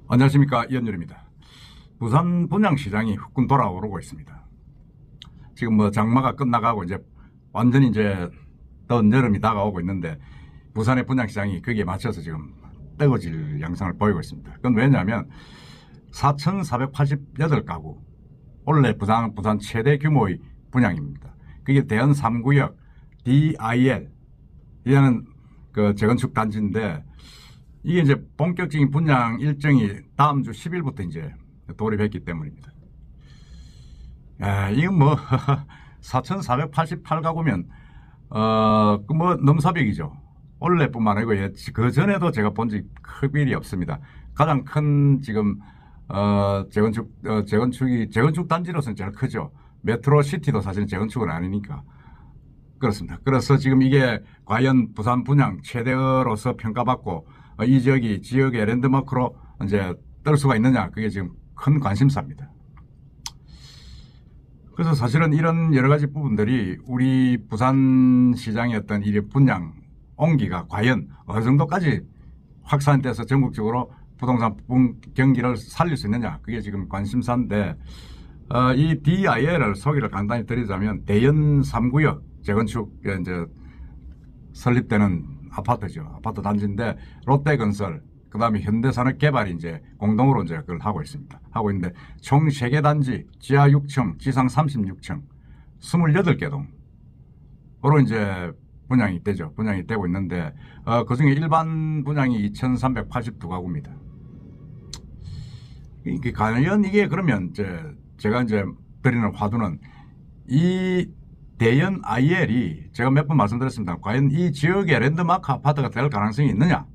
안녕하십니까, 이현율입니다. 부산 분양시장이 후끈 돌아오르고 있습니다. 지금 뭐 장마가 끝나가고 이제 완전히 이제 더운 여름이 다가오고 있는데 부산의 분양시장이 거기에 맞춰서 지금 뜨거질 양상을 보이고 있습니다. 그건 왜냐하면 4,488가구 원래 부산 최대 규모의 분양입니다. 그게 대연 3구역 DIL 이라는 그 재건축 단지인데 이게 이제 본격적인 분양 일정이 다음 주 10일부터 이제 돌입했기 때문입니다. 이건 뭐 4,488가구면 그 뭐 넘사벽이죠. 원래뿐만 아니고 그 전에도 제가 본 적 큰 일이 없습니다. 가장 큰 지금 재건축 단지로서는 제일 크죠. 메트로시티도 사실은 재건축은 아니니까 그렇습니다. 그래서 지금 이게 과연 부산 분양 최대로서 평가받고 이 지역의 랜드마크로 이제 뜰 수가 있느냐, 그게 지금 큰 관심사입니다. 그래서 사실은 이런 여러 가지 부분들이 우리 부산 시장의 어떤 이 분양 온기가 과연 어느 정도까지 확산돼서 전국적으로 부동산 경기를 살릴 수 있느냐, 그게 지금 관심사인데, 이 DIL을 소개를 간단히 드리자면 대연 3구역 재건축 이제 설립되는 아파트죠. 아파트 단지인데 롯데건설, 그 다음에 현대산업개발이 이제 공동으로 이제 그걸 하고 있습니다. 하고 있는데 총 3개 단지, 지하 6층, 지상 36층, 28개 동으로 이제 분양이 되죠. 분양이 되고 있는데 그 중에 일반 분양이 2,382가구입니다. 과연 이게 그러면 제가 이제 드리는 화두는 이 대연 IL이 제가 몇 번 말씀드렸습니다. 과연 이 지역의 랜드마크 아파트가 될 가능성이 있느냐,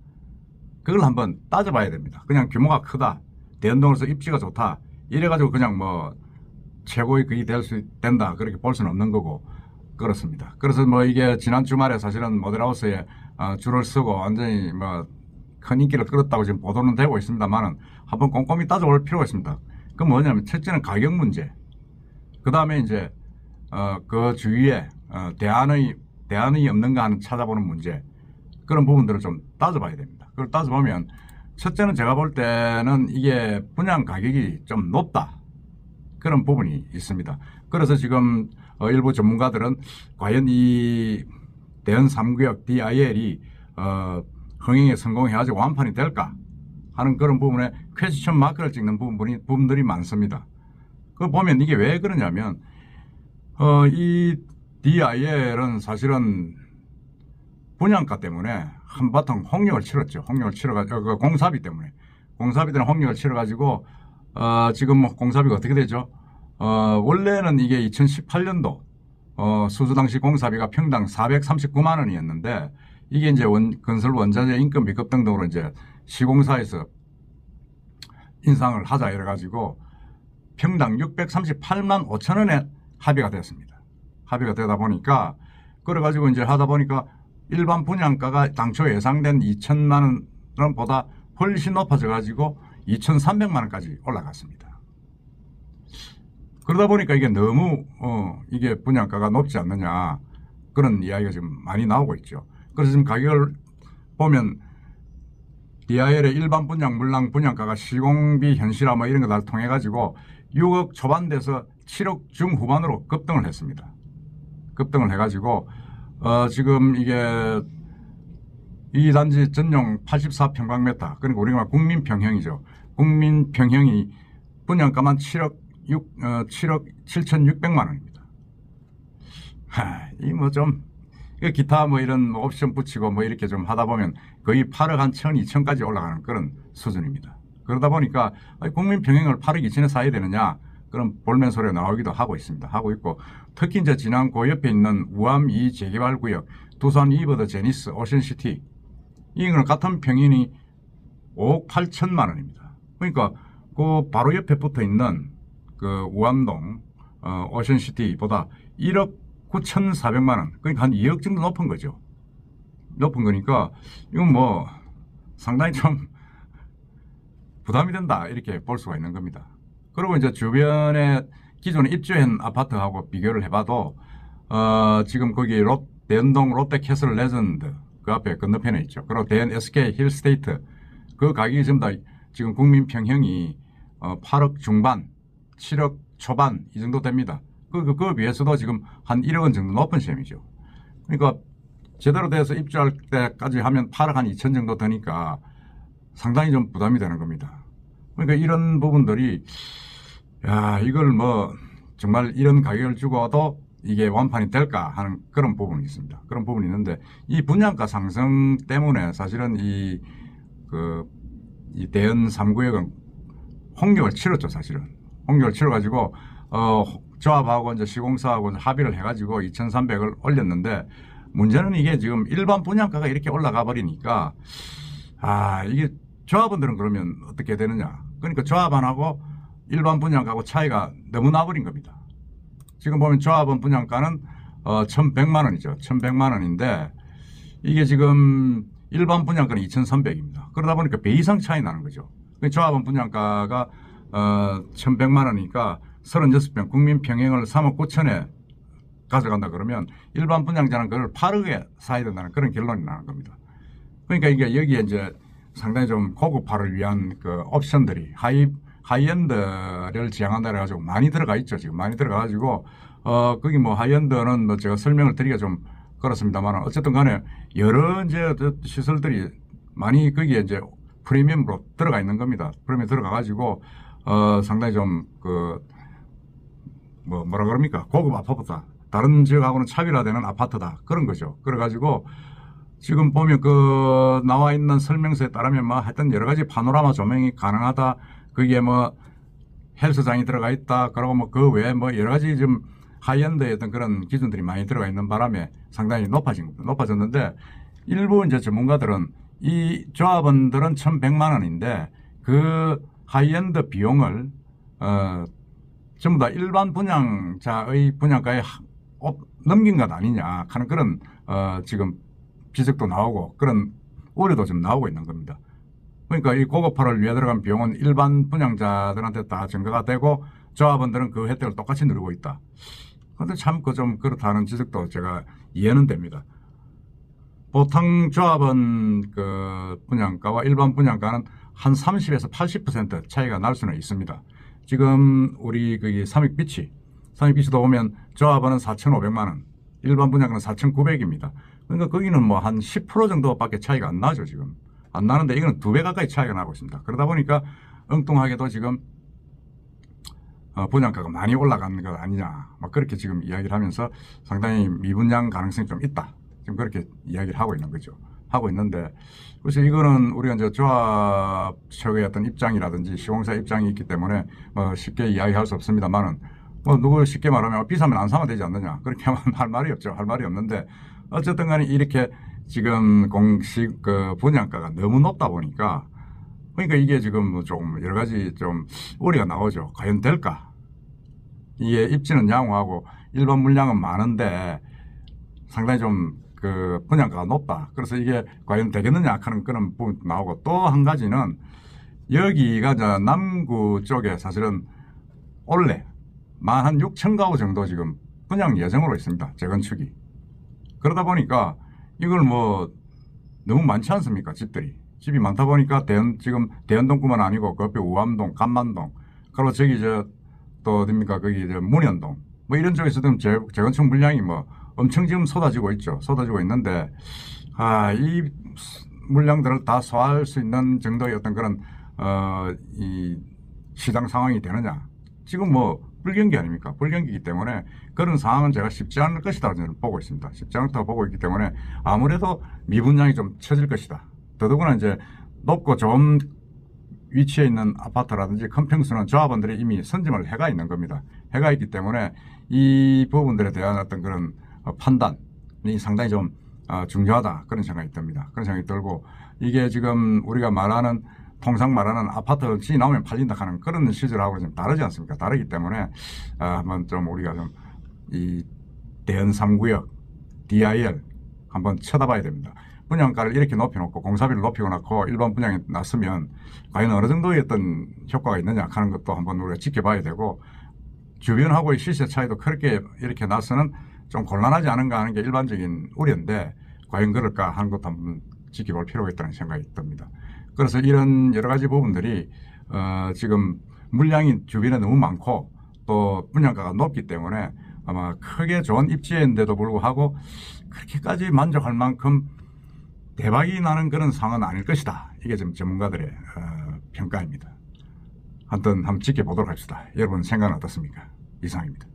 그걸 한번 따져봐야 됩니다. 그냥 규모가 크다, 대연동으로서 입지가 좋다 이래가지고 그냥 뭐 최고의 그게 된다 그렇게 볼 수는 없는 거고 그렇습니다. 그래서 뭐 이게 지난 주말에 사실은 모델하우스에 줄을 서고 완전히 뭐 큰 인기를 끌었다고 지금 보도는 되고 있습니다만은 한번 꼼꼼히 따져볼 필요가 있습니다. 그 뭐냐면 첫째는 가격 문제, 그 다음에 이제 그 주위에 대안이 없는가 하는 찾아보는 문제, 그런 부분들을 좀 따져봐야 됩니다. 그걸 따져보면 첫째는 제가 볼 때는 이게 분양 가격이 좀 높다, 그런 부분이 있습니다. 그래서 지금 일부 전문가들은 과연 이 대연 3구역 DIL이 흥행에 성공해가지고 완판이 될까 하는 그런 부분에 퀘스천 마크를 찍는 부분들이 많습니다. 그걸 보면 이게 왜 그러냐면 이 DIL은 사실은 분양가 때문에 한바탕 홍역을 치렀죠. 홍역을 치러가지고 공사비 때문에 공사비들은 홍역을 치러가지고 지금 뭐 공사비가 어떻게 되죠? 원래는 이게 2018년도 수주 당시 공사비가 평당 439만 원이었는데 이게 이제 건설 원자재 인건비 급등등으로 이제 시공사에서 인상을 하자 이래가지고 평당 638만 5천 원에 합의가 되었습니다. 합의가 되다 보니까 그래가지고 이제 하다 보니까 일반 분양가가 당초 예상된 2천만 원보다 훨씬 높아져 가지고 2,300만 원까지 올라갔습니다. 그러다 보니까 이게 너무 이게 분양가가 높지 않느냐, 그런 이야기가 지금 많이 나오고 있죠. 그래서 지금 가격을 보면 DIL의 일반 분양 물량 분양가가 시공비 현실화 뭐 이런 거 다 통해 가지고 6억 초반 돼서 7억 중후반으로 급등을 했습니다. 급등을 해가지고 지금 이게 이 단지 전용 84평방미터, 그러니까 우리가 국민평형이죠. 국민평형이 분양가만 7억 7,600만 원입니다. 이 뭐 좀 기타 뭐 이런 옵션 붙이고 뭐 이렇게 좀 하다 보면 거의 8억 한 1,000, 2,000까지 올라가는 그런 수준입니다. 그러다 보니까 국민평형을 8억 2천에 사야 되느냐, 그런 볼멘 소리가 나오기도 하고 있습니다. 하고 있고, 특히 이제 지난 그 옆에 있는 우암 2 재개발 구역, 두산 이버드 제니스 오션시티, 이거는 같은 평인이 5억 8천만 원입니다. 그러니까 그 바로 옆에 붙어 있는 그 우암동 오션시티보다 1억 9,400만 원, 그러니까 한 2억 정도 높은 거죠. 높은 거니까 이건 뭐 상당히 좀 부담이 된다, 이렇게 볼 수가 있는 겁니다. 그리고 이제 주변에 기존에 입주한 아파트하고 비교를 해봐도 지금 거기 대연동 롯데캐슬 레전드 그 앞에 건너편에 있죠. 그리고 대연 SK 힐스테이트, 그 가격이 전부 다 지금 국민 평형이 8억 중반, 7억 초반 이 정도 됩니다. 그에 비해서도 지금 한 1억 원 정도 높은 셈이죠. 그러니까 제대로 돼서 입주할 때까지 하면 8억 한 2천 정도 되니까 상당히 좀 부담이 되는 겁니다. 그러니까 이런 부분들이 야, 이걸 뭐 정말 이런 가격을 주고도 이게 완판이 될까 하는 그런 부분이 있습니다. 그런 부분이 있는데 이 분양가 상승 때문에 사실은 이 대연 3구역은 홍역을 치렀죠. 사실은 홍역을 치러가지고 조합하고 이제 시공사하고 이제 합의를 해가지고 2,300을 올렸는데 문제는 이게 지금 일반 분양가가 이렇게 올라가 버리니까 이게 조합원들은 그러면 어떻게 되느냐. 그러니까 조합 안 하고 일반 분양가하고 차이가 너무 나버린 겁니다. 지금 보면 조합원 분양가는 1,100만 원이죠. 1,100만 원인데 이게 지금 일반 분양가는 2,300입니다. 그러다 보니까 배 이상 차이 나는 거죠. 조합원 분양가가 1,100만 원이니까 36평 국민 평형을 3억 9천에 가져간다 그러면 일반 분양자는 그걸 8억에 사야 된다는 그런 결론이 나는 겁니다. 그러니까 이게 여기에 이제 상당히 좀 고급화를 위한 그 옵션들이 하이엔드를 지향한다 해가지고 많이 들어가 있죠. 지금 많이 들어가가지고 거기 뭐 하이엔드는 뭐 제가 설명을 드리기가 좀 그렇습니다만 어쨌든 간에 여러 이제 시설들이 많이 거기에 이제 프리미엄으로 들어가 있는 겁니다. 프리미엄 들어가가지고 상당히 좀 뭐라 그럽니까? 고급 아파트다. 다른 지역하고는 차별화되는 아파트다. 그런 거죠. 그래가지고 지금 보면 나와 있는 설명서에 따르면 뭐 하여튼 여러 가지 파노라마 조명이 가능하다. 거기에 뭐 헬스장이 들어가 있다. 그리고 뭐 그 외에 뭐 여러 가지 좀 하이엔드의 어떤 그런 기준들이 많이 들어가 있는 바람에 상당히 높아졌는데 일부 이제 전문가들은 이 조합원들은 1,100만 원인데 그 하이엔드 비용을 전부 다 일반 분양자의 분양가에 넘긴 것 아니냐 하는 그런 지금 지적도 나오고 그런 우려도 좀 나오고 있는 겁니다. 그러니까 이 고급화를 위해 들어간 비용은 일반 분양자들한테 다 전가가 되고 조합원들은 그 혜택을 똑같이 누리고 있다. 그런데 참 좀 그렇다는 지적도 제가 이해는 됩니다. 보통 조합원 분양가와 일반 분양가는 한 30에서 80% 차이가 날 수는 있습니다. 지금 우리 삼익비치도 보면 조합원은 4,500만 원, 일반 분양가는 4,900입니다. 그러니까 거기는 뭐 한 10% 정도밖에 차이가 안 나죠. 지금 안 나는데 이거는 2배 가까이 차이가 나고 있습니다. 그러다 보니까 엉뚱하게도 지금 분양가가 많이 올라가는 것 아니냐, 막 그렇게 지금 이야기를 하면서 상당히 미분양 가능성이 좀 있다. 지금 그렇게 이야기를 하고 있는 거죠. 하고 있는데, 그래서 이거는 우리가 이제 조합 측의 어떤 입장이라든지 시공사 입장이 있기 때문에 뭐 쉽게 이야기할 수 없습니다만은 뭐 누구 쉽게 말하면 비싸면 안 사면 되지 않느냐, 그렇게 하면 할 말이 없죠. 할 말이 없는데 어쨌든 간에 이렇게 지금 공식 분양가가 너무 높다 보니까 그러니까 이게 지금 좀 여러 가지 좀 우려가 나오죠. 과연 될까? 이게 입지는 양호하고 일반 물량은 많은데 상당히 좀 분양가가 높다. 그래서 이게 과연 되겠느냐 하는 그런 부분이 나오고, 또 한 가지는 여기가 남구 쪽에 사실은 올해 한 6천 가구 정도 지금 분양 예정으로 있습니다. 재건축이. 그러다 보니까 이걸 뭐 너무 많지 않습니까? 집이 많다 보니까 지금 대연동뿐만 아니고 그 옆에 우암동, 간만동, 그리고 저기 또 어딥니까? 거기 문현동, 뭐 이런 쪽에서도 재건축 물량이 뭐 엄청 지금 쏟아지고 있죠. 쏟아지고 있는데 이 물량들을 다 소화할 수 있는 정도의 어떤 그런 이 시장 상황이 되느냐? 지금 뭐 불경기 아닙니까? 불경기이기 때문에 그런 상황은 제가 쉽지 않을 것이다 저는 보고 있습니다. 쉽지 않다고 보고 있기 때문에 아무래도 미분양이 좀 처질 것이다. 더더구나 이제 높고 좋은 위치에 있는 아파트라든지 큰 평수는 조합원들이 이미 선점을 해가 있는 겁니다. 해가 있기 때문에 이 부분들에 대한 어떤 그런 판단이 상당히 좀 중요하다, 그런 생각이 듭니다. 그런 생각이 들고, 이게 지금 우리가 통상 말하는 아파트 지 나오면 팔린다 하는 그런 시절하고 좀 다르지 않습니까? 다르기 때문에 한번 좀 우리가 좀 이 대연 3구역 DIL 한번 쳐다봐야 됩니다. 분양가를 이렇게 높여놓고 공사비를 높이고 놓고 일반 분양이 났으면 과연 어느 정도의 어떤 효과가 있느냐 하는 것도 한번 우리가 지켜봐야 되고, 주변하고의 시세 차이도 그렇게 이렇게 나서는 좀 곤란하지 않은가 하는 게 일반적인 우려인데 과연 그럴까 하는 것도 한번 지켜볼 필요가 있다는 생각이 듭니다. 그래서 이런 여러 가지 부분들이 지금 물량이 주변에 너무 많고 또 분양가가 높기 때문에 아마 크게 좋은 입지인데도 불구하고 그렇게까지 만족할 만큼 대박이 나는 그런 상황은 아닐 것이다. 이게 지금 전문가들의 평가입니다. 하여튼 한번 지켜보도록 합시다. 여러분 생각은 어떻습니까? 이상입니다.